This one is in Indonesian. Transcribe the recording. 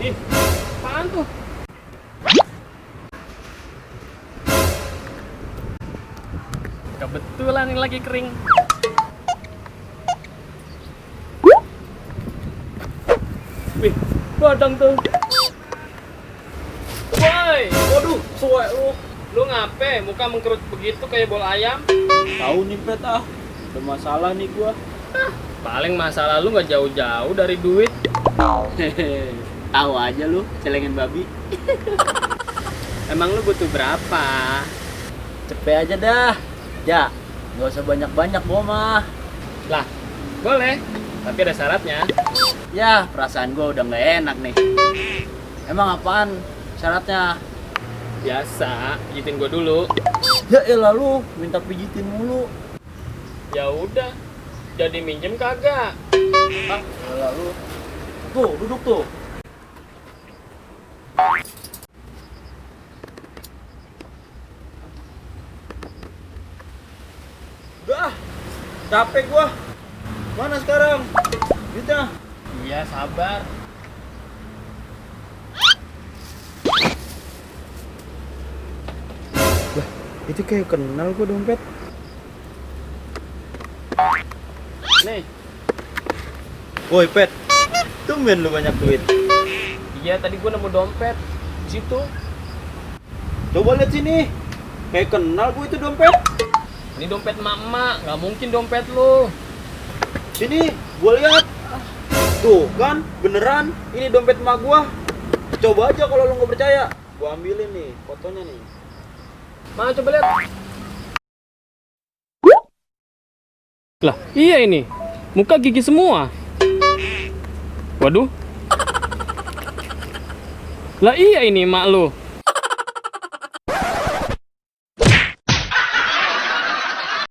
Ih, apaan tuh? Kebetulan ini lagi kering. Wih, bodong tuh. Woi, waduh, suwe lu. Lu ngape? Muka mengkerut begitu kayak bola ayam? Tahu nih Pet ada masalah nih gua. Paling masalah lu nggak jauh-jauh dari duit. Hehehe, tahu aja lu, celengan babi. Emang lu butuh berapa? Cepet aja dah. Ya, nggak usah banyak-banyak gua mah. Lah, boleh. Tapi ada syaratnya. Ya, perasaan gua udah nggak enak nih. Emang apaan syaratnya? Biasa, pijitin gua dulu. Ya elah lu, minta pijitin mulu. Ya udah. Jadi minjem kagak? Ah, elah lu. Tuh, duduk tuh. Udah, capek gua. Mana sekarang? Duitnya? Iya, sabar. Itu kayak kenal gua dompet. Nih, Woi Pet, tumben lu banyak duit. iya tadi gua nemu dompet di situ. Coba lihat sini. Kayak kenal gua itu dompet. Ini dompet emak-emak, nggak mungkin dompet lu. Sini, gua lihat. Tuh kan, beneran. Ini dompet emak gua. Coba aja kalau lu nggak percaya. Gua ambilin nih fotonya nih. Mana coba lihat. Lah, iya ini. Muka gigi semua. Waduh. Lah iya ini mak lu.